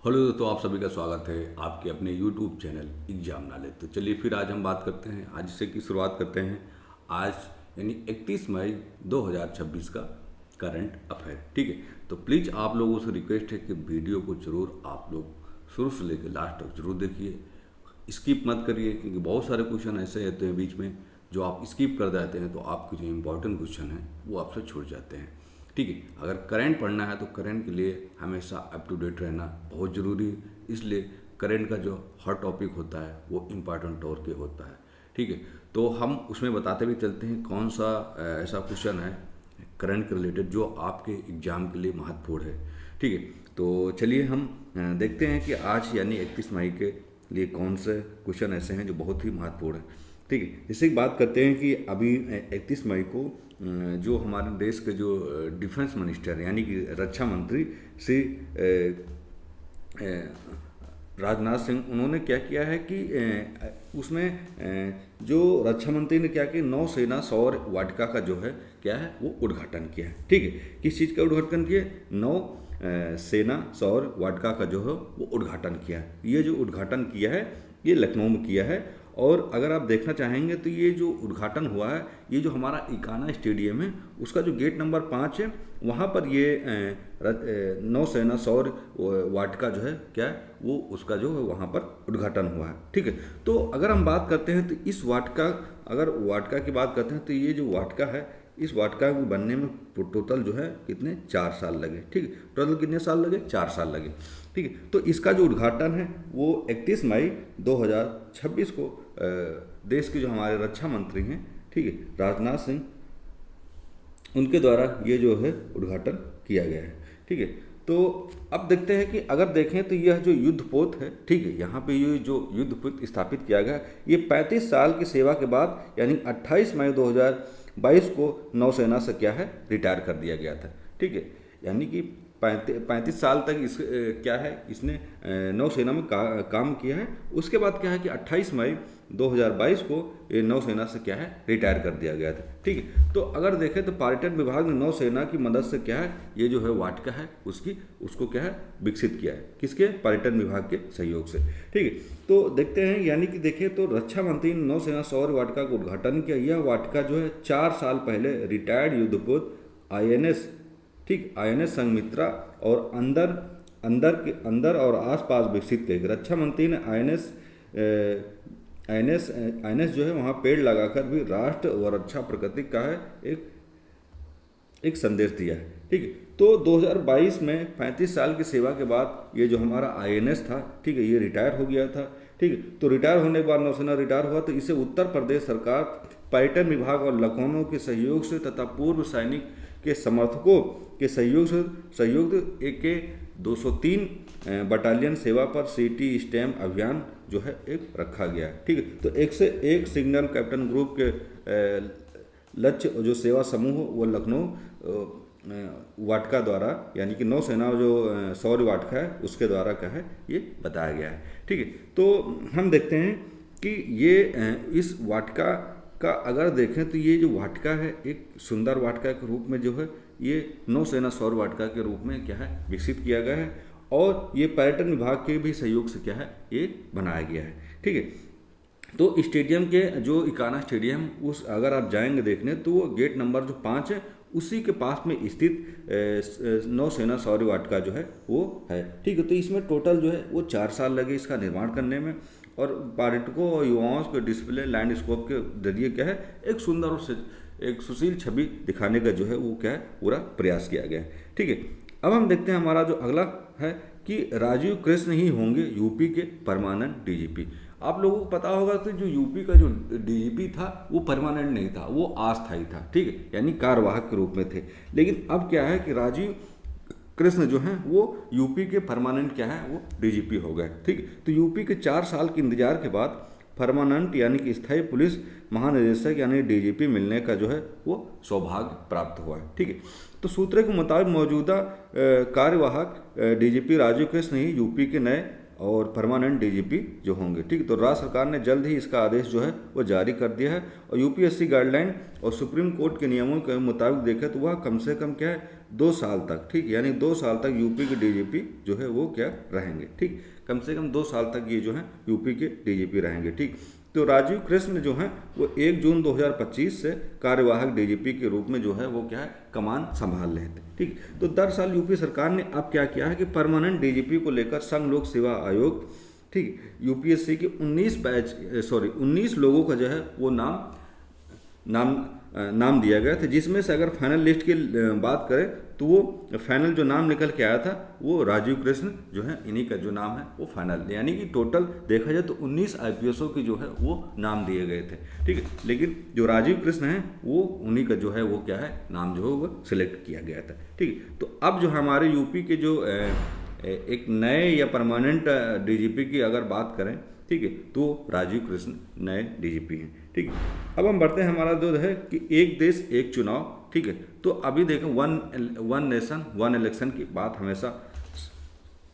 Hello दोस्तों, आप सभी का स्वागत है आपके अपने यूट्यूब चैनल एग्जाम नॉलेज। तो चलिए फिर आज हम बात करते हैं, आज से की शुरुआत करते हैं। आज यानी 31 मई 2026 का करंट अफेयर। ठीक है, तो प्लीज़ आप लोगों से रिक्वेस्ट है कि वीडियो को जरूर आप लोग शुरू से लेकर लास्ट तक जरूर देखिए, स्किप मत करिए, क्योंकि बहुत सारे क्वेश्चन ऐसे रहते हैं बीच में जो आप स्किप कर जाते हैं, तो आपके जो इम्पोर्टेंट क्वेश्चन हैं वो आपसे छूट जाते हैं। ठीक है, अगर करंट पढ़ना है तो करंट के लिए हमेशा अप टू डेट रहना बहुत ज़रूरी है, इसलिए करंट का जो हर टॉपिक होता है वो इम्पॉर्टेंट तौर के होता है। ठीक है, तो हम उसमें बताते भी चलते हैं कौन सा ऐसा क्वेश्चन है करंट के रिलेटेड जो आपके एग्ज़ाम के लिए महत्वपूर्ण है। ठीक है, तो चलिए हम देखते हैं कि आज यानी 31 मई के लिए कौन से क्वेश्चन ऐसे हैं जो बहुत ही महत्वपूर्ण है। ठीक है, जैसे कि बात करते हैं कि अभी 31 मई को जो हमारे देश के जो डिफेंस मिनिस्टर यानी कि रक्षा मंत्री श्री राजनाथ सिंह, उन्होंने क्या किया है कि उसमें जो रक्षा मंत्री ने क्या किया, नौसेना सौर वाटिका का जो है क्या है वो उद्घाटन किया है। ठीक है, किस चीज़ का उद्घाटन किया? नौ सेना सौर वाटिका का जो है वो उद्घाटन किया है। ये जो उद्घाटन किया है ये लखनऊ में किया है। और अगर आप देखना चाहेंगे तो ये जो उद्घाटन हुआ है, ये जो हमारा इकाना स्टेडियम है उसका जो गेट नंबर 5 है, वहाँ पर ये नौसेना सौर वाटिका जो है क्या है वो उसका जो है वहाँ पर उद्घाटन हुआ है। ठीक है, तो अगर हम बात करते हैं तो इस वाटिका, अगर वाटिका की बात करते हैं तो ये जो वाटिका है, इस वाटिका को बनने में टोटल जो है कितने 4 साल लगे। ठीक है, टोटल कितने साल लगे? 4 साल लगे। ठीक है, तो इसका जो उद्घाटन है वो 31 मई 2026 को देश के जो हमारे रक्षा मंत्री हैं, ठीक है, राजनाथ सिंह, उनके द्वारा ये जो है उद्घाटन किया गया है। ठीक है, तो अब देखते हैं कि अगर देखें तो यह जो युद्धपोत है, ठीक है, यहाँ पे ये जो युद्धपोत स्थापित किया गया, ये 35 साल की सेवा के बाद यानी 28 मई 2022 को नौसेना से क्या है रिटायर कर दिया गया था। ठीक है, यानी कि 35 साल तक इस क्या है इसने नौसेना में काम किया है। उसके बाद क्या है कि 28 मई 2022 को ये नौसेना से क्या है रिटायर कर दिया गया था। ठीक है, तो अगर देखें तो पर्यटन विभाग ने नौसेना की मदद से क्या है ये जो है वाटिका है उसको क्या है विकसित किया है, किसके? पर्यटन विभाग के सहयोग से। ठीक है, तो देखते हैं, यानी कि देखें तो रक्षा मंत्री ने नौसेना सौर वाटिका का उद्घाटन किया। यह वाटिका जो है 4 साल पहले रिटायर्ड युद्धपोत INS, ठीक, INS संघमित्रा और अंदर और आसपास विकसित किए। रक्षा मंत्री ने INS जो है वहाँ पेड़ लगाकर भी राष्ट्र व रक्षा प्रगति का है एक संदेश दिया है। ठीक है, तो 2022 में 35 साल की सेवा के बाद ये जो हमारा INS था, ठीक है, ये रिटायर हो गया था। ठीक है, तो रिटायर होने के बाद नौसेना रिटायर हुआ तो इसे उत्तर प्रदेश सरकार, पर्यटन विभाग और लखनऊ के सहयोग से तथा पूर्व सैनिक के समर्थकों के सहयोग से AK 203 बटालियन सेवा पर सिटी स्टैम्प अभियान जो है एक रखा गया है। ठीक है, तो 101 सिग्नल कैप्टन ग्रुप के लक्ष्य जो सेवा समूह वो लखनऊ वाटिका द्वारा यानी कि नौसेना जो सौर वाटिका है उसके द्वारा क्या है ये बताया गया है। ठीक है, तो हम देखते हैं कि ये इस वाटिका का अगर देखें तो ये जो वाटिका है एक सुंदर वाटिका के रूप में जो है ये नौसेना सौर वाटिका के रूप में क्या है विकसित किया गया है, और ये पर्यटन विभाग के भी सहयोग से क्या है ये बनाया गया है। ठीक है, तो स्टेडियम के जो इकाना स्टेडियम उस अगर आप जाएंगे देखने तो वो गेट नंबर जो 5 है उसी के पास में स्थित नौसेना सौर वाटिका जो है वो है। ठीक है, तो इसमें टोटल जो है वो 4 साल लगे इसका निर्माण करने में, और पर्यटकों और युवाओं के डिस्प्ले लैंडस्केप के जरिए क्या है एक सुंदर और एक सुशील छवि दिखाने का जो है वो क्या है पूरा प्रयास किया गया है। ठीक है, अब हम देखते हैं हमारा जो अगला है कि राजीव कृष्ण ही होंगे यूपी के परमानेंट DGP। आप लोगों को पता होगा कि जो यूपी का जो DGP था वो परमानेंट नहीं था, वो अस्थायी था। ठीक है, यानी कार्यवाहक के रूप में थे, लेकिन अब क्या है कि राजीव कृष्ण जो हैं वो यूपी के परमानेंट क्या है वो DGP हो गए। ठीक है, तो यूपी के 4 साल के इंतजार के बाद परमानेंट यानी कि स्थायी पुलिस महानिदेशक यानी DGP मिलने का जो है वो सौभाग्य प्राप्त हुआ है। ठीक है, तो सूत्रों के मुताबिक मौजूदा कार्यवाहक DGP राजीव कृष्ण ही यूपी के नए और परमानेंट DGP जो होंगे। ठीक, तो राज्य सरकार ने जल्द ही इसका आदेश जो है वो जारी कर दिया है, और UPSC गाइडलाइन और सुप्रीम कोर्ट के नियमों के मुताबिक देखें तो वह कम से कम क्या है 2 साल तक, ठीक, यानी 2 साल तक यूपी के डीजीपी जो है वो क्या रहेंगे, ठीक, कम से कम 2 साल तक ये जो है यूपी के डीजीपी रहेंगे, ठीक। तो राजीव कृष्ण जो है वो 1 जून 2025 से कार्यवाहक डीजीपी के रूप में जो है वो क्या है कमान संभाल रहे थे, ठीक। तो दरअसल यूपी सरकार ने अब क्या किया है कि परमानेंट डीजीपी को लेकर संघ लोक सेवा आयोग, ठीक, यूपीएससी के 19 लोगों का जो है वो नाम दिया गया था, जिसमें से अगर फाइनल लिस्ट की बात करें तो वो फाइनल जो नाम निकल के आया था वो राजीव कृष्ण जो है इन्हीं का जो नाम है वो फाइनल, यानी कि टोटल देखा जाए तो 19 आईपीएसओ की जो है वो नाम दिए गए थे, ठीक है। लेकिन जो राजीव कृष्ण है वो उन्हीं का जो है वो क्या है नाम जो है वो सिलेक्ट किया गया था, ठीक है। तो अब जो हमारे यूपी के जो एक नए या परमानेंट डीजीपी की अगर बात करें, ठीक है, तो राजीव कृष्ण नए डीजीपी हैं, ठीक है। अब हम बढ़ते हैं, हमारा जो है कि एक देश एक चुनाव, ठीक है। तो अभी देखें वन नेशन वन इलेक्शन की बात हमेशा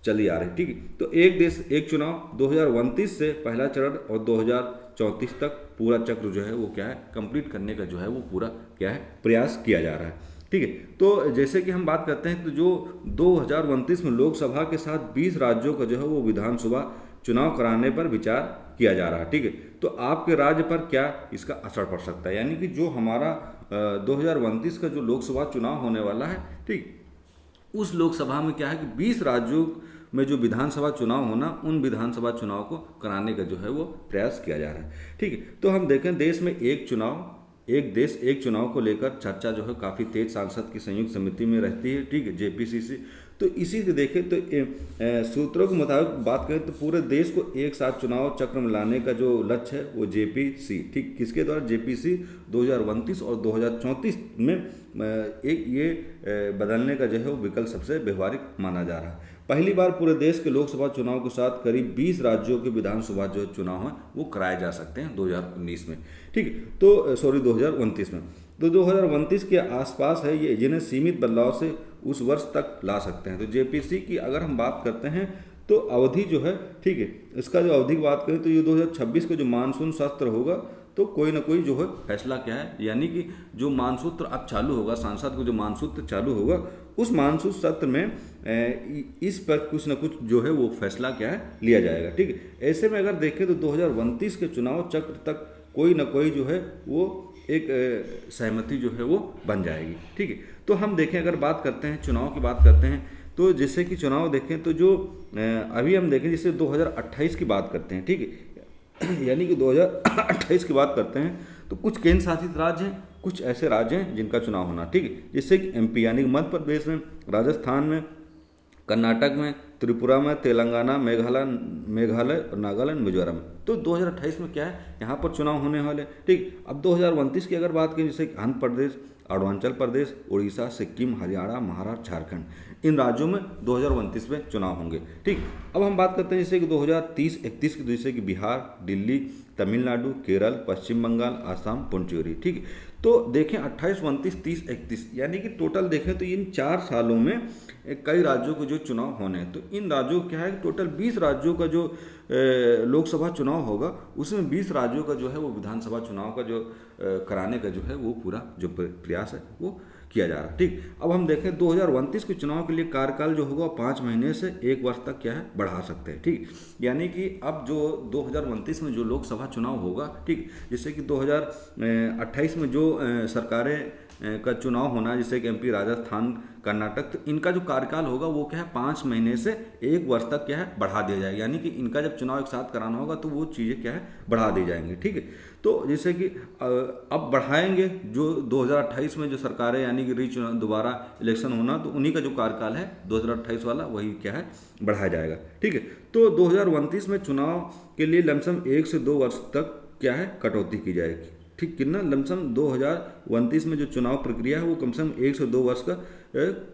चली आ रही, ठीक है। तो एक देश एक चुनाव 2029 से पहला चरण और 2034 तक पूरा चक्र जो है वो क्या है कंप्लीट करने का जो है वो पूरा क्या है प्रयास किया जा रहा है, ठीक है। तो जैसे कि हम बात करते हैं तो जो 2029 में लोकसभा के साथ 20 राज्यों का जो है वो विधानसभा चुनाव कराने पर विचार किया जा रहा है, ठीक है। तो आपके राज्य पर क्या इसका असर पड़ सकता है, यानी कि जो हमारा 2029 का जो लोकसभा चुनाव होने वाला है, ठीक, उस लोकसभा में क्या है कि 20 राज्यों में जो विधानसभा चुनाव होना, उन विधानसभा चुनाव को कराने का जो है वो प्रयास किया जा रहा है, ठीक है। तो हम देखें देश में एक देश एक चुनाव को लेकर चर्चा जो है काफ़ी तेज सांसद की संयुक्त समिति में रहती है, ठीक है, जेपीसीसी। तो इसी से देखें तो सूत्रों के मुताबिक बात करें तो पूरे देश को एक साथ चुनाव चक्र में लाने का जो लक्ष्य है वो जेपीसी, ठीक, किसके द्वारा जेपीसी 2029 और 2034 में एक ये बदलने का जो है वो विकल्प सबसे व्यवहारिक माना जा रहा है। पहली बार पूरे देश के लोकसभा चुनाव के साथ करीब 20 राज्यों के विधानसभा जो चुनाव हैं वो कराए जा सकते हैं 2019 में, ठीक है। तो 2029 में तो 2029 के आसपास है ये, जिन्हें सीमित बदलाव से उस वर्ष तक ला सकते हैं। तो जेपीसी की अगर हम बात करते हैं तो अवधि जो है, ठीक है, इसका जो अवधि की बात करें तो ये 2026 का जो मानसून सत्र होगा तो कोई ना कोई जो है फैसला क्या है, यानी कि जो मानसून अब चालू होगा, सांसद को जो मानसून चालू होगा उस मानसून सत्र में इस पर कुछ ना कुछ जो है वो फैसला क्या है लिया जाएगा, ठीक है। ऐसे में अगर देखें तो 2029 के चुनाव चक्र तक कोई ना कोई जो है वो एक सहमति जो है वो बन जाएगी, ठीक है। तो हम देखें अगर बात करते हैं चुनाव की बात करते हैं तो जैसे कि चुनाव देखें तो जो अभी हम देखें जैसे 2028 की बात करते हैं, ठीक है, यानी कि 2028 की बात करते हैं तो कुछ केंद्र शासित राज्य हैं, कुछ ऐसे राज्य हैं जिनका चुनाव होना, ठीक है, जैसे कि एमपी यानी कि मध्य प्रदेश में, राजस्थान में, कर्नाटक में, त्रिपुरा में, तेलंगाना, मेघालय और नागालैंड, मिजोरम। तो 2028 में क्या है यहाँ पर चुनाव होने वाले, ठीक। अब 2029 की अगर बात करें जैसे आंध्र प्रदेश, अरुणाचल प्रदेश, उड़ीसा, सिक्किम, हरियाणा, महाराष्ट्र, झारखंड, इन राज्यों में 2029 में चुनाव होंगे, ठीक। अब हम बात करते हैं जैसे कि 2030-31 की, जैसे कि बिहार, दिल्ली, तमिलनाडु, केरल, पश्चिम बंगाल, आसाम, पुडुचेरी, ठीक। तो देखें 28, 29, 30, 31 यानी कि टोटल देखें तो इन 4 सालों में कई राज्यों को जो चुनाव होने हैं। तो इन राज्यों क्या है कि टोटल 20 राज्यों का जो लोकसभा चुनाव होगा उसमें 20 राज्यों का जो है वो विधानसभा चुनाव का जो कराने का जो है वो पूरा जो प्रयास है वो किया जा रहा है, ठीक। अब हम देखें 2029 के चुनाव के लिए कार्यकाल जो होगा 5 महीने से 1 वर्ष तक क्या है बढ़ा सकते हैं, ठीक। यानी कि अब जो 2029 में जो लोकसभा चुनाव होगा, ठीक, जैसे कि 2028 में जो सरकारें का चुनाव होना है जैसे कि एमपी, राजस्थान, कर्नाटक, तो इनका जो कार्यकाल होगा वो क्या है 5 महीने से 1 वर्ष तक क्या है बढ़ा दिया जाएगा, यानी कि इनका जब चुनाव एक साथ कराना होगा तो वो चीज़ें क्या है बढ़ा दी जाएंगी, ठीक है। तो जैसे कि अब बढ़ाएंगे जो 2028 में जो सरकारें यानी कि चुनाव दोबारा इलेक्शन होना तो उन्हीं का जो कार्यकाल है 2028 वाला वही क्या है बढ़ाया जाएगा, ठीक है। तो 2029 में चुनाव के लिए लमसम 1 से 2 वर्ष तक क्या है कटौती की जाएगी, ठीक, कितना लमसम 2029 में जो चुनाव प्रक्रिया है वो कम से कम 1 से 2 वर्ष का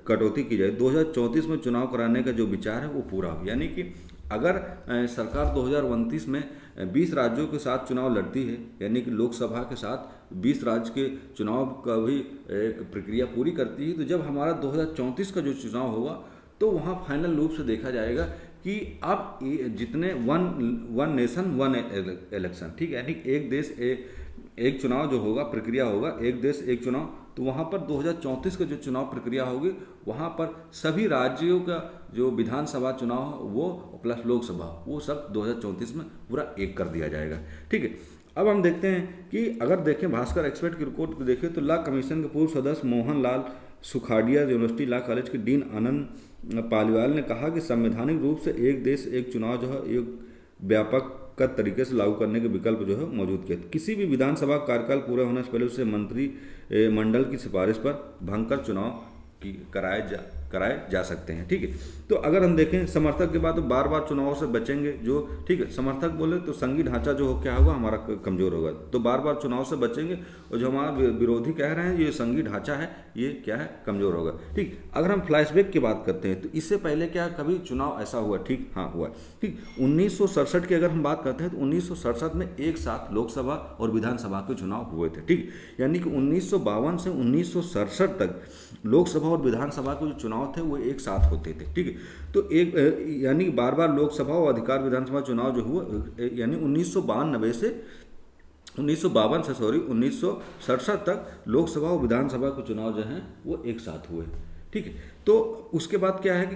कटौती की जाए। 2034 में चुनाव कराने का जो विचार है वो पूरा हो, यानी कि अगर सरकार 2029 में 20 राज्यों के साथ चुनाव लड़ती है, यानी कि लोकसभा के साथ 20 राज्य के चुनाव का भी एक प्रक्रिया पूरी करती है, तो जब हमारा 2034 का जो चुनाव होगा तो वहाँ फाइनल रूप से देखा जाएगा कि अब जितने वन नेशन वन इलेक्शन, ठीक है, यानी एक देश एक चुनाव जो होगा प्रक्रिया होगा, एक देश एक चुनाव तो वहाँ पर 2034 का जो चुनाव प्रक्रिया होगी वहाँ पर सभी राज्यों का जो विधानसभा चुनाव वो प्लस लोकसभा वो सब 2034 में पूरा एक कर दिया जाएगा। ठीक है, अब हम देखते हैं कि अगर देखें भास्कर एक्सपर्ट की रिपोर्ट को देखें तो लॉ कमीशन के पूर्व सदस्य Mohan Lal Sukhadia university law college के डीन आनंद पालीवाल ने कहा कि संवैधानिक रूप से एक देश एक चुनाव जो है एक व्यापक तरीके से लागू करने के विकल्प जो है मौजूद किया। किसी भी विधानसभा कार्यकाल पूरा होने से पहले उसे मंत्री मंडल की सिफारिश पर भंग कर चुनाव की कराए जा सकते हैं। ठीक है, तो अगर हम देखें समर्थक के बाद तो बार बार चुनावों से बचेंगे जो, ठीक है, समर्थक बोले तो संघीय ढांचा जो क्या होगा हमारा कमजोर होगा, तो बार बार चुनाव से बचेंगे, और जो हमारा विरोधी कह रहे हैं ये संघीय ढांचा है ये क्या है कमजोर होगा। ठीक, अगर हम फ्लैशबैक की बात करते हैं तो इससे पहले क्या कभी चुनाव ऐसा हुआ? ठीक, हाँ हुआ। ठीक, 1967 की अगर हम बात करते हैं तो 1967 में एक साथ लोकसभा और विधानसभा के चुनाव हुए थे। ठीक, यानी कि 1952 से 1967 तक लोकसभा और विधानसभा के जो चुनाव थे वो एक साथ होते थे। ठीक है, तो एक यानी बार बार लोकसभा और अधिकार विधानसभा चुनाव जो हुआ यानी 1952 से 1967 तक लोकसभा और विधानसभा के चुनाव जो हैं वो एक साथ हुए। ठीक है, तो उसके बाद क्या है कि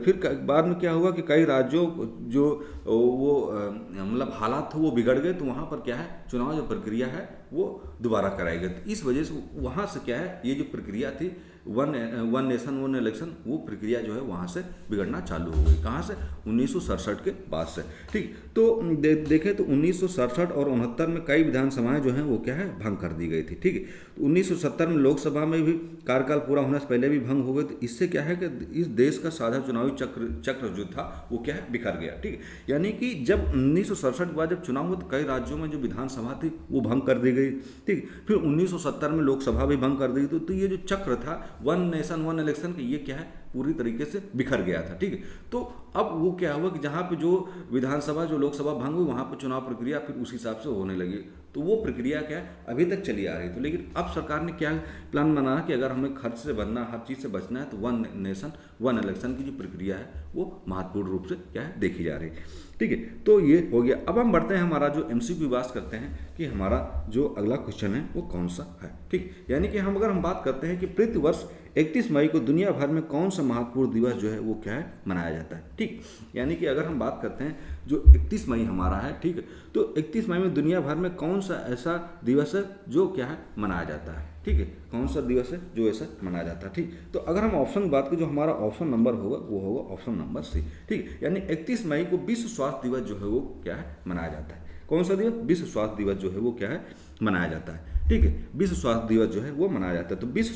फिर बाद में क्या हुआ कि कई राज्यों जो वो मतलब हालात थे वो बिगड़ गए, तो वहाँ पर क्या है चुनाव जो प्रक्रिया है वो दोबारा कराई गई। तो इस वजह से वहाँ से क्या है ये जो प्रक्रिया थी वन नेशन वन इलेक्शन वो प्रक्रिया जो है वहाँ से बिगड़ना चालू हो गई। कहाँ से? 1967 के बाद से। ठीक, तो देखें तो 1967 और 69 में कई विधानसभाएं जो हैं वो क्या है भंग कर दी गई थी। ठीक है, तो 1970 में लोकसभा में भी कार्यकाल पूरा होने से पहले भी भंग हो गए। तो इससे क्या है कि इस देश का साझा चुनावी चक्र जो था वो क्या है बिखर गया। ठीक है, यानी कि जब 1967 के बाद जब चुनाव हुआ तो कई राज्यों में जो विधानसभा थी वो भंग कर दी गई। ठीक, फिर 1970 में लोकसभा भी भंग कर दी। तो ये जो चक्र था वन नेशन वन इलेक्शन के ये क्या है पूरी तरीके से बिखर गया था। ठीक है, तो अब वो क्या हुआ कि जहाँ पे जो विधानसभा जो लोकसभा भंग हुई वहाँ पे चुनाव प्रक्रिया फिर उस हिसाब से होने लगी। तो वो प्रक्रिया क्या है अभी तक चली आ रही थी, लेकिन अब सरकार ने क्या प्लान बनाया कि अगर हमें खर्च से बचना हर चीज़ से बचना है तो वन नेशन वन इलेक्शन की जो प्रक्रिया है वो महत्वपूर्ण रूप से क्या है देखी जा रही है। ठीक है, तो ये हो गया। अब हम बढ़ते हैं हमारा जो MCQ बात करते हैं कि हमारा जो अगला क्वेश्चन है वो कौन सा है। ठीक, यानी कि अगर हम बात करते हैं कि प्रति वर्ष 31 मई को दुनिया भर में कौन सा महत्वपूर्ण दिवस जो है वो क्या है मनाया जाता है। ठीक, यानी कि अगर हम बात करते हैं जो 31 मई हमारा है, ठीक है, तो 31 मई में दुनिया भर में कौन सा ऐसा दिवस है जो क्या है मनाया जाता है। ठीक है, कौन सा दिवस है जो ऐसा मनाया जाता है। ठीक, तो अगर हम ऑप्शन की बात करें जो हमारा ऑप्शन नंबर होगा वो होगा ऑप्शन नंबर C। ठीक, यानी 31 मई को विश्व स्वास्थ्य दिवस जो है वो क्या है मनाया जाता है। कौन सा दिवस? विश्व स्वास्थ्य दिवस जो है वो क्या है मनाया जाता है। ठीक है, विश्व स्वास्थ्य दिवस जो है वो मनाया जाता है। तो विश्व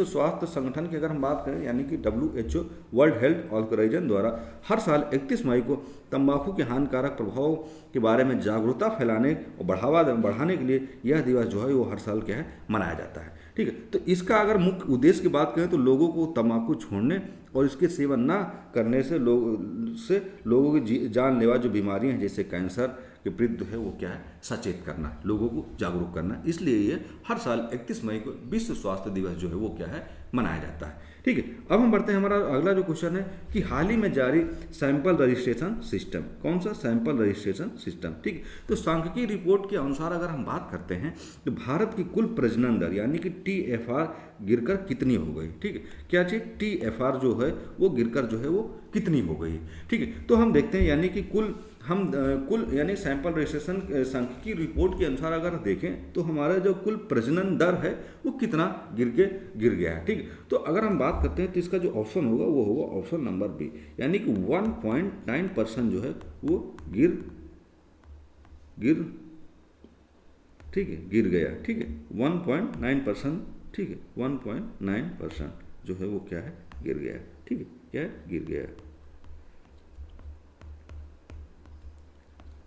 स्वास्थ्य संगठन की अगर हम बात करें यानी कि WHO वर्ल्ड हेल्थ ऑर्गेनाइजेशन द्वारा हर साल 31 मई को तंबाकू के हानिकारक प्रभाव के बारे में जागरूकता फैलाने और बढ़ाने के लिए यह दिवस जो है वो हर साल क्या है मनाया जाता है। ठीक है, तो इसका अगर मुख्य उद्देश्य की बात करें तो लोगों को तंबाकू छोड़ने और इसके सेवन न करने से लोगों की जानलेवा जो बीमारियां हैं जैसे कैंसर के प्रति है वो क्या है सचेत करना, लोगों को जागरूक करना। इसलिए ये हर साल 31 मई को विश्व स्वास्थ्य दिवस जो है वो क्या है मनाया जाता है। ठीक है, अब हम बढ़ते हैं हमारा अगला जो क्वेश्चन है कि हाल ही में जारी सैंपल रजिस्ट्रेशन सिस्टम। कौन सा? Sample registration system. ठीक है, तो सांख्यिकी रिपोर्ट के अनुसार अगर हम बात करते हैं तो भारत की कुल प्रजनन दर यानी कि TFR गिरकर कितनी हो गई। ठीक है, क्या चीज TFR जो है वो गिरकर जो है वो कितनी हो गई। ठीक है, तो हम देखते हैं यानी कि कुल यानी सैंपल रजिस्ट्रेशन सांख्यिकी रिपोर्ट के अनुसार अगर देखें तो हमारा जो कुल प्रजनन दर है वो कितना गिर गया है। ठीक है, तो अगर हम बात करते हैं तो इसका जो ऑप्शन होगा वो होगा ऑप्शन नंबर B, यानी कि 1.9% जो है वो गिर ठीक है गिर गया। ठीक है, 1.9%। ठीक है, 1.9% जो है वो क्या है गिर गया। ठीक है, क्या है गिर गया।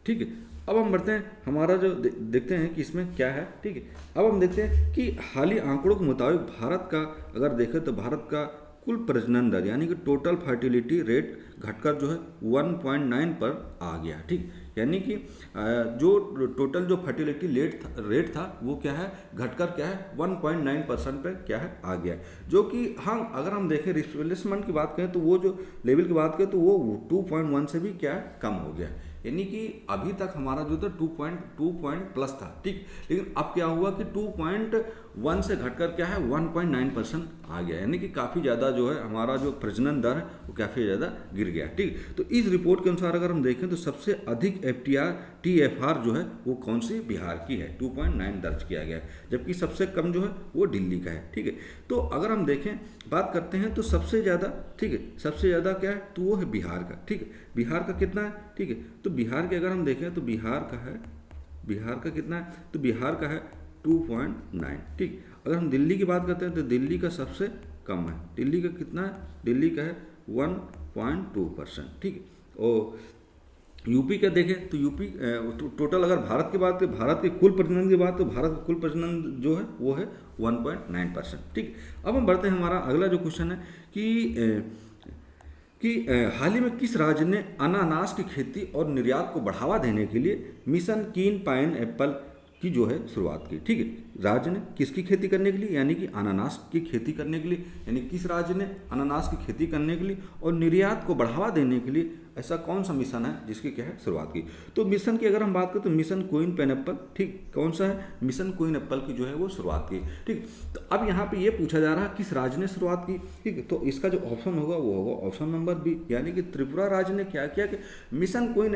ठीक है, अब हम बढ़ते हैं हमारा जो देखते हैं कि इसमें क्या है। ठीक है, अब हम देखते हैं कि हालिया आंकड़ों के मुताबिक भारत का अगर देखें तो भारत का कुल प्रजनन दर यानी कि टोटल फर्टिलिटी रेट घटकर जो है 1.9 पर आ गया। ठीक, यानी कि जो टोटल जो फर्टिलिटी रेट था वो क्या है, घटकर क्या है 1.9% पे क्या है आ गया। जो कि हाँ, अगर हम देखें रिप्लेसमेंट की बात करें तो वो जो लेवल की बात करें तो वो 2.1 से भी क्या है कम हो गया। यानी कि अभी तक हमारा जो था 2.2 प्लस था। ठीक, लेकिन अब क्या हुआ कि 2.1 से घटकर क्या है 1.9% आ गया। यानी कि काफ़ी ज़्यादा जो है हमारा जो प्रजनन दर है वो काफ़ी ज़्यादा गिर गया। ठीक, तो इस रिपोर्ट के अनुसार अगर हम देखें तो सबसे अधिक TFR जो है वो कौन सी, बिहार की है, 2.9 दर्ज किया गया है, जबकि सबसे कम जो है वो दिल्ली का है। ठीक है, तो अगर हम देखें बात करते हैं तो सबसे ज़्यादा, ठीक है, सबसे ज़्यादा क्या है तो वो है बिहार का। ठीक है, बिहार का कितना है, ठीक है, तो बिहार के अगर हम देखें तो बिहार का कितना है, तो बिहार का है 2.9। ठीक, अगर हम दिल्ली की बात करते हैं तो दिल्ली का सबसे कम है, दिल्ली का कितना है, दिल्ली का है 1.2%। ठीक है, और यूपी का देखें तो यूपी टोटल अगर भारत की बात करें, भारत के कुल प्रजनन की बात, तो भारत का कुल प्रजनन जो है वो है 1.9%। ठीक, अब हम बढ़ते हैं, हमारा अगला जो क्वेश्चन है कि हाल ही में किस राज्य ने अनानास की खेती और निर्यात को बढ़ावा देने के लिए मिशन कीन पाइन एप्पल की जो है शुरुआत की। ठीक है, राज्य ने किसकी खेती करने के लिए, यानी कि अनानास की खेती करने के लिए, यानी किस राज्य ने अनानास की खेती करने के लिए और निर्यात को बढ़ावा देने के लिए ऐसा कौन सा मिशन है जिसकी क्या है शुरुआत की। तो मिशन की अगर हम बात करें तो मिशन क्वीन पाइनएप्पल, ठीक, कौन सा है, मिशन क्वीन एप्पल की जो है वो शुरुआत की। ठीक, तो अब यहाँ पे ये पूछा जा रहा है किस राज्य ने शुरुआत की। ठीक है, तो इसका जो ऑप्शन होगा वो होगा ऑप्शन नंबर बी, यानी कि त्रिपुरा राज्य ने क्या किया कि मिशन क्वीन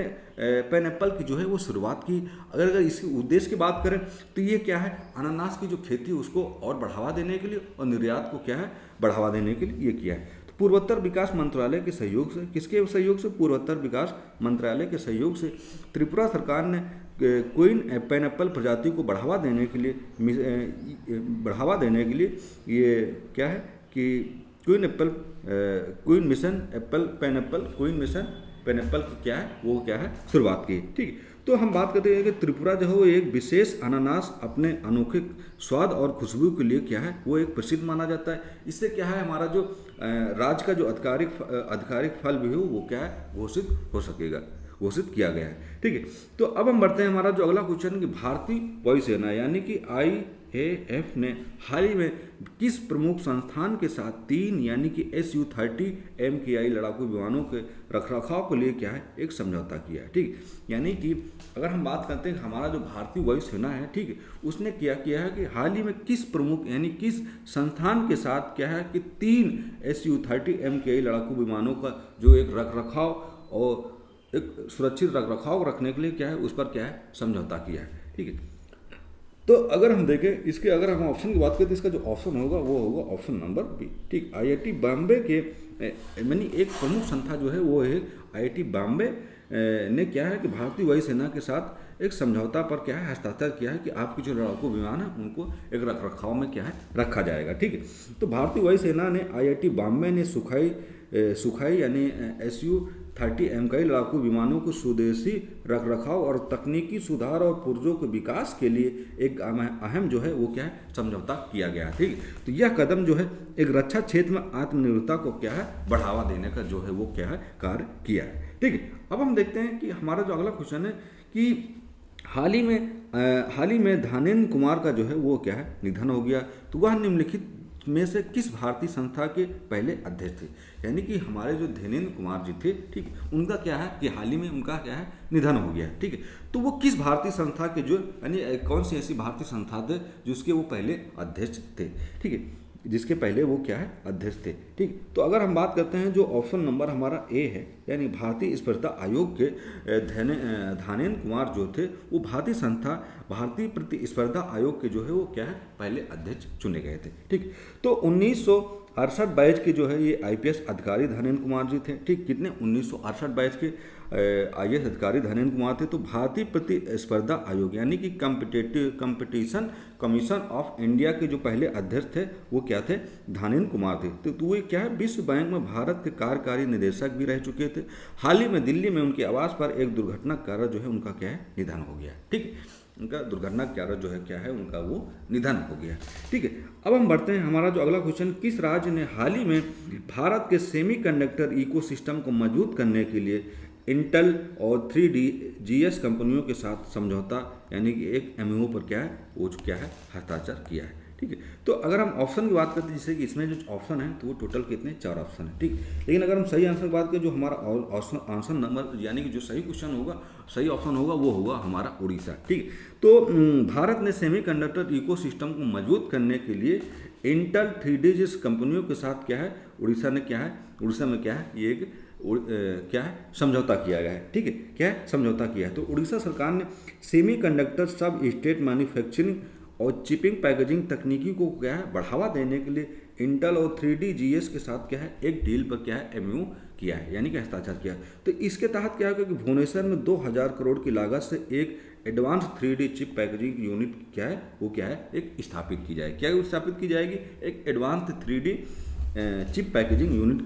पाइनएप्पल की जो है वो शुरुआत की। अगर इसके उद्देश्य की बात करें तो ये क्या है, अनानास की जो खेती उसको और बढ़ावा देने के लिए और निर्यात को क्या है बढ़ावा देने के लिए ये किया है। पूर्वोत्तर विकास मंत्रालय के सहयोग से, किसके सहयोग से, पूर्वोत्तर विकास मंत्रालय के सहयोग से त्रिपुरा सरकार ने क्वीन पाइनएप्पल प्रजाति को बढ़ावा देने के लिए ये क्या है कि क्वीन मिशन पाइनएप्पल की क्या है वो क्या है शुरुआत की। ठीक है, तो हम बात करते हैं कि त्रिपुरा जो है वो एक विशेष अनानास अपने अनोखे स्वाद और खुशबू के लिए क्या है वो एक प्रसिद्ध माना जाता है। इससे क्या है हमारा जो राज्य का जो आधिकारिक फल भी हो वो क्या है घोषित किया गया है। ठीक है, तो अब हम बढ़ते हैं, हमारा जो अगला क्वेश्चन कि भारतीय वायुसेना यानी कि IAF ने हाल ही में किस प्रमुख संस्थान के साथ 3 यानी कि Su-30 MKI लड़ाकू विमानों के रखरखाव के लिए क्या है एक समझौता किया है। ठीक, यानी कि अगर हम बात करते हैं हमारा जो भारतीय वायुसेना है, ठीक है, उसने क्या किया है कि हाल ही में किस प्रमुख यानी किस संस्थान के साथ क्या है कि 3 Su-30 MKI लड़ाकू विमानों का जो एक रखरखाव और एक सुरक्षित रखरखाव रखने के लिए क्या है उस पर क्या है समझौता किया है। ठीक है, तो अगर हम देखें इसके, अगर हम ऑप्शन की बात करें तो इसका जो ऑप्शन होगा वो होगा ऑप्शन नंबर बी। ठीक, IIT बॉम्बे के यानी एक प्रमुख संस्था जो है वो है IIT बॉम्बे ने क्या है कि भारतीय वायुसेना के साथ एक समझौता पर क्या है हस्ताक्षर किया है कि आपके जो लड़ाकू विमान है उनको एक रखरखाव में क्या है रखा जाएगा। ठीक है, तो भारतीय वायुसेना ने IIT बॉम्बे ने सुखाई यानी Su-30 MKI लड़ाकू विमानों को स्वदेशी रखरखाव और तकनीकी सुधार और पुर्जों के विकास के लिए एक अहम जो है वो क्या है समझौता किया गया है। ठीक, तो यह कदम जो है एक रक्षा क्षेत्र में आत्मनिर्भरता को क्या है बढ़ावा देने का जो है वो क्या है कार्य किया है। ठीक है, अब हम देखते हैं कि हमारा जो अगला क्वेश्चन है कि हाल ही में धनेन्द्र कुमार का जो है वो क्या है निधन हो गया। तो वह निम्नलिखित में से किस भारतीय संस्था के पहले अध्यक्ष थे, यानी कि हमारे जो धनेन्द्र कुमार जी थे, ठीक है, उनका क्या है कि हाल ही में उनका क्या है निधन हो गया। ठीक है, तो वो किस भारतीय संस्था के जो यानी कौन सी ऐसी भारतीय संस्था थे जिसके वो पहले अध्यक्ष थे। ठीक है, जिसके पहले वो क्या है अध्यक्ष थे। ठीक, तो अगर हम बात करते हैं जो ऑप्शन नंबर हमारा ए है यानी भारतीय स्पर्धा आयोग के धनेन्द्र कुमार जो थे वो भारतीय प्रतिस्पर्धा आयोग के जो है वो क्या है पहले अध्यक्ष चुने गए थे। ठीक, तो 1968 बैच के जो है ये IPS अधिकारी धनेन्द्र कुमार जी थे। ठीक, कितने 1968 बैच के IAS अधिकारी धनेन्द्र कुमार थे। तो भारतीय प्रतिस्पर्धा आयोग यानी कि कंपटीशन कमीशन ऑफ इंडिया के जो पहले अध्यक्ष थे वो क्या थे धनेन्द्र कुमार थे। तो वो क्या है विश्व बैंक में भारत के कार्यकारी निदेशक भी रह चुके थे। हाल ही में दिल्ली में उनके आवास पर एक दुर्घटना कारण जो है उनका क्या है निधन हो गया। ठीक, उनका दुर्घटना क्या है उनका वो निधन हो गया। ठीक है, अब हम बढ़ते हैं हमारा जो अगला क्वेश्चन, किस राज्य ने हाल ही में भारत के सेमीकंडक्टर इकोसिस्टम को मजबूत करने के लिए इंटेल और 3DGS कंपनियों के साथ समझौता यानी कि एक MOU पर हस्ताक्षर किया है। ठीक है, तो अगर हम ऑप्शन की बात करते हैं, जैसे कि इसमें जो ऑप्शन है तो वो टोटल कितने 4 ऑप्शन है। ठीक, लेकिन अगर हम सही आंसर की बात करें, जो हमारा आंसर नंबर यानी कि जो सही क्वेश्चन होगा, सही ऑप्शन होगा वो होगा हमारा उड़ीसा। ठीक, तो भारत ने सेमीकंडक्टर इकोसिस्टम को मजबूत करने के लिए इंटेल 3DGS कंपनियों के साथ उड़ीसा में ये एक समझौता किया गया है। ठीक है, समझौता किया है। तो उड़ीसा सरकार ने सेमीकंडक्टर सब स्टेट मैन्युफैक्चरिंग और चिपिंग पैकेजिंग तकनीकी को बढ़ावा देने के लिए इंटेल और 3DGS के साथ एक डील पर MOU किया है, यानी कि हस्ताक्षर किया है। तो इसके तहत कि भुवनेश्वर में 2000 करोड़ की लागत से एक advance 3D chip packaging unit एक स्थापित की जाएगी। स्थापित की जाएगी एक advance 3D chip packaging unit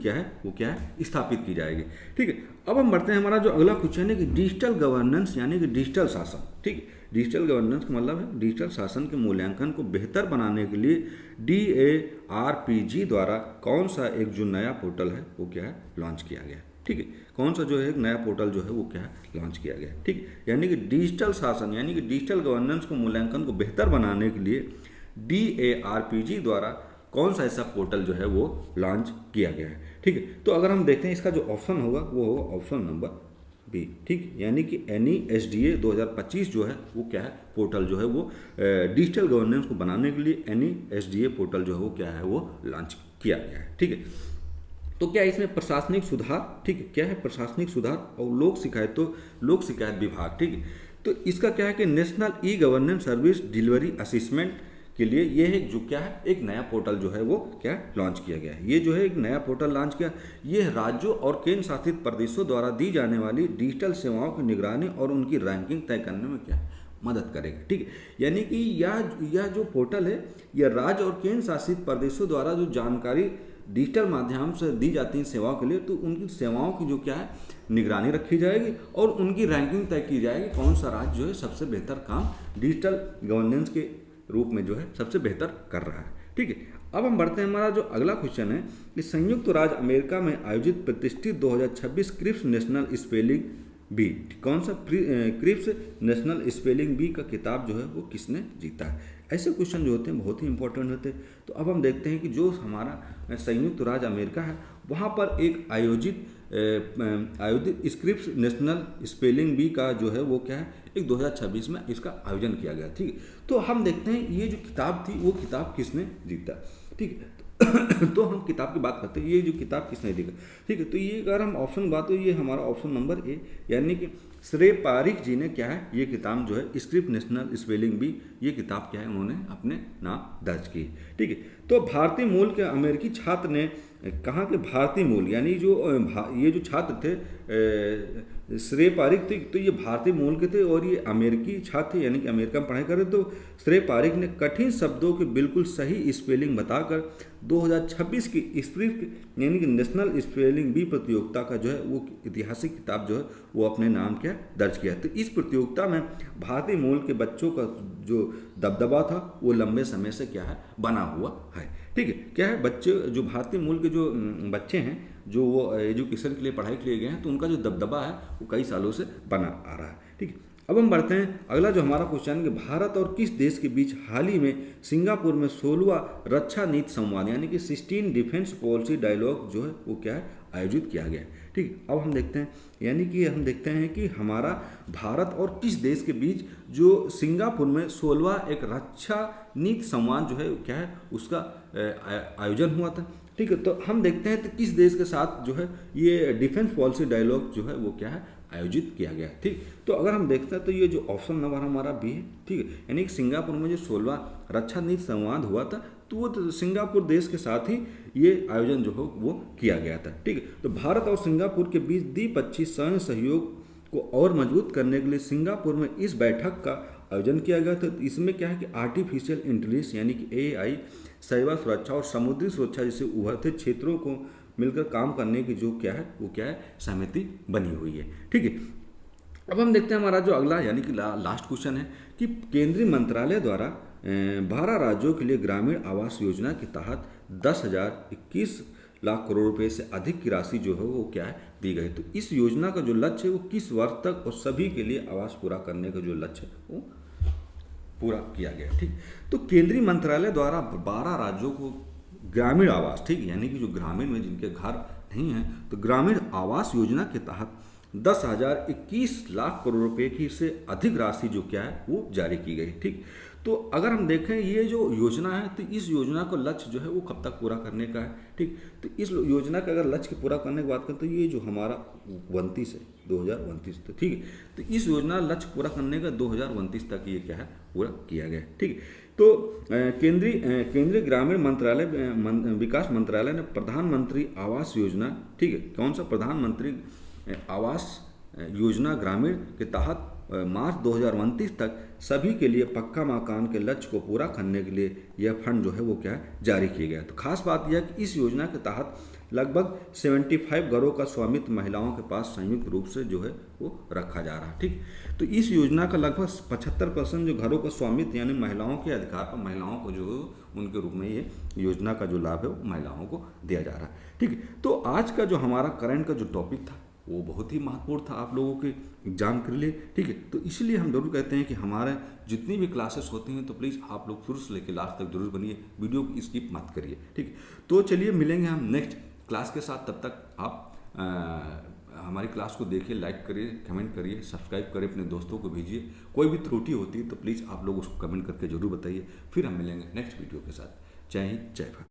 स्थापित की जाएगी। ठीक है, अब हम बढ़ते हैं हमारा जो अगला क्वेश्चन है कि डिजिटल गवर्नेंस यानी कि डिजिटल शासन। ठीक है, डिजिटल गवर्नेंस का मतलब है डिजिटल शासन के मूल्यांकन को बेहतर बनाने के लिए DARPG द्वारा कौन सा एक जो नया पोर्टल है वो लॉन्च किया गया। ठीक है, कौन सा जो है एक नया पोर्टल जो है वो लॉन्च किया गया। ठीक है, यानी कि डिजिटल शासन यानी कि डिजिटल गवर्नेंस को मूल्यांकन को बेहतर बनाने के लिए DARPG द्वारा कौन सा ऐसा पोर्टल जो है वो लॉन्च किया गया है। ठीक है, तो अगर हम देखते हैं इसका जो ऑप्शन होगा वो होगा ऑप्शन नंबर बी। ठीक, यानी कि NESDA 2025 जो है वो पोर्टल जो है वो डिजिटल गवर्नेंस को बनाने के लिए NESDA पोर्टल जो है वो लॉन्च किया गया है। ठीक है, तो इसमें प्रशासनिक सुधार, ठीक है, प्रशासनिक सुधार और लोक शिकायत विभाग। ठीक है, तो इसका है कि national e governance service delivery assessment के लिए ये है जो एक नया पोर्टल जो है वो लॉन्च किया गया है। ये जो है एक नया पोर्टल लॉन्च किया, ये राज्यों और केंद्र शासित प्रदेशों द्वारा दी जाने वाली डिजिटल सेवाओं की निगरानी और उनकी रैंकिंग तय करने में मदद करेगा। ठीक है, यानी कि यह जो पोर्टल है यह राज्य और केंद्र शासित प्रदेशों द्वारा जो जानकारी डिजिटल माध्यम से दी जाती है सेवाओं के लिए, तो उनकी सेवाओं की जो निगरानी रखी जाएगी और उनकी रैंकिंग तय की जाएगी, कौन सा राज्य जो है सबसे बेहतर काम डिजिटल गवर्नेंस के रूप में जो है सबसे बेहतर कर रहा है। ठीक है, अब हम बढ़ते हैं हमारा जो अगला क्वेश्चन है कि संयुक्त राज्य अमेरिका में आयोजित प्रतिष्ठित 2026 क्रिप्स नेशनल स्पेलिंग बी, कौन सा क्रिप्स नेशनल स्पेलिंग बी का किताब जो है वो किसने जीता है। ऐसे क्वेश्चन जो होते हैं बहुत ही इंपॉर्टेंट होते हैं। तो अब हम देखते हैं कि जो हमारा संयुक्त राज्य अमेरिका है वहाँ पर एक आयोजित स्क्रिप्स नेशनल स्पेलिंग बी का जो है वो एक 2026 में इसका आयोजन किया गया। ठीक है, तो हम देखते हैं ये जो किताब थी वो किताब किसने जीता। ठीक है, तो हम किताब की बात करते हैं, ये जो किताब किसने जीता। ठीक है, तो ये अगर हम ऑप्शन की बात हो, ये हमारा ऑप्शन नंबर ए, यानी कि श्रेय पारिक जी ने ये किताब जो है स्क्रिप्ट नेशनल स्पेलिंग बी, ये किताब उन्होंने अपने नाम दर्ज की। ठीक है, तो भारतीय मूल के अमेरिकी छात्र ने कहा कि भारतीय मूल यानी ये जो छात्र थे श्रेय पारिक थे, तो ये भारतीय मूल के थे और ये अमेरिकी छात्र थे, यानी कि अमेरिका में पढ़ाई कर रहे। तो श्रेय पारिक ने कठिन शब्दों के बिल्कुल सही स्पेलिंग बताकर 2026 की स्क्रिप्ट यानी कि नेशनल स्पेलिंग बी प्रतियोगिता का जो है वो ऐतिहासिक किताब जो है वो अपने नाम दर्ज किया। तो इस प्रतियोगिता में भारतीय मूल के बच्चों का जो दबदबा था वो लंबे समय से बना हुआ है। ठीक है, बच्चे जो भारतीय मूल के जो बच्चे हैं जो वो एजुकेशन के लिए पढ़ाई के लिए गए हैं, तो उनका जो दबदबा है वो कई सालों से बना आ रहा है। ठीक है, अब हम बढ़ते हैं अगला जो हमारा क्वेश्चन है कि भारत और किस देश के बीच हाल ही में सिंगापुर में 16वां रक्षा नीति संवाद यानी कि 16 डिफेंस पॉलिसी डायलॉग जो है वो आयोजित किया गया है। ठीक, अब हम देखते हैं यानी कि हम देखते हैं कि हमारा भारत और किस देश के बीच जो सिंगापुर में 16वां एक रक्षा नीति संवाद जो है उसका आयोजन हुआ था। ठीक है, तो हम देखते हैं तो किस देश के साथ जो है ये डिफेंस पॉलिसी डायलॉग जो है वो आयोजित किया गया। ठीक, तो अगर हम देखते हैं तो ये जो ऑप्शन नंबर हमारा बी है। ठीक है, यानी कि सिंगापुर में जो 16वां रक्षा नीति संवाद हुआ था तो वो सिंगापुर देश के साथ ही ये आयोजन जो हो वो किया गया था। ठीक है, तो भारत और सिंगापुर के बीच द्विपक्षीय सैन्य सहयोग को और मजबूत करने के लिए सिंगापुर में इस बैठक का आयोजन किया गया था। इसमें कि आर्टिफिशियल इंटेलिजेंस यानी कि AI, साइबर सुरक्षा और समुद्री सुरक्षा जैसे उभरते क्षेत्रों को मिलकर काम करने की जो वो सहमति बनी हुई है। ठीक है, अब हम देखते हैं हमारा जो अगला यानी कि लास्ट क्वेश्चन है कि केंद्रीय मंत्रालय द्वारा 12 राज्यों के लिए ग्रामीण आवास योजना के तहत 10,021 लाख करोड़ रुपए से अधिक की राशि जो है वो क्या है दी गई। तो इस योजना का जो लक्ष्य है वो किस वर्ष तक और सभी के लिए आवास पूरा करने का जो लक्ष्य है वो पूरा किया गया। ठीक, तो केंद्रीय मंत्रालय द्वारा 12 राज्यों को ग्रामीण आवास, ठीक, यानी कि जो ग्रामीण में जिनके घर नहीं है, तो ग्रामीण आवास योजना के तहत 10,021 लाख करोड़ रुपए की से अधिक राशि जो क्या है वो जारी की गई। ठीक, तो अगर हम देखें ये जो योजना है तो इस योजना का लक्ष्य जो है वो कब तक पूरा करने का है। ठीक, तो इस योजना का अगर लक्ष्य पूरा करने की बात करें तो ये जो हमारा 29 है 2029 तो ठीक है, तो इस योजना लक्ष्य पूरा करने का 2029 तक ये क्या है पूरा किया गया। ठीक, तो केंद्रीय ग्रामीण मंत्रालय विकास मंत्रालय ने प्रधानमंत्री आवास योजना, ठीक है, कौन सा प्रधानमंत्री आवास योजना ग्रामीण के तहत मार्च 2029 तक सभी के लिए पक्का मकान के लक्ष्य को पूरा करने के लिए यह फंड जो है वो क्या है जारी किया गया। तो खास बात यह है कि इस योजना के तहत लगभग 75 घरों का स्वामित्व महिलाओं के पास संयुक्त रूप से जो है वो रखा जा रहा है। ठीक, तो इस योजना का लगभग 75% जो घरों का स्वामित्व यानी महिलाओं के अधिकार पर महिलाओं को जो उनके रूप में ये योजना का जो लाभ है वो महिलाओं को दिया जा रहा है। ठीक, तो आज का जो हमारा करंट का जो टॉपिक था वो बहुत ही महत्वपूर्ण था आप लोगों के एग्जाम के लिए। ठीक है, तो इसलिए हम जरूर कहते हैं कि हमारे जितनी भी क्लासेस होती हैं तो प्लीज़ आप लोग शुरू से लेकर लास्ट तक जरूर बनिए, वीडियो को स्किप मत करिए। ठीक है, तो चलिए मिलेंगे हम नेक्स्ट क्लास के साथ, तब तक आप हमारी क्लास को देखिए, लाइक करिए, कमेंट करिए, सब्सक्राइब करिए, अपने दोस्तों को भेजिए। कोई भी त्रुटि होती है तो प्लीज़ आप लोग उसको कमेंट करके जरूर बताइए। फिर हम मिलेंगे नेक्स्ट वीडियो के साथ। जय हिंद, जय भारत।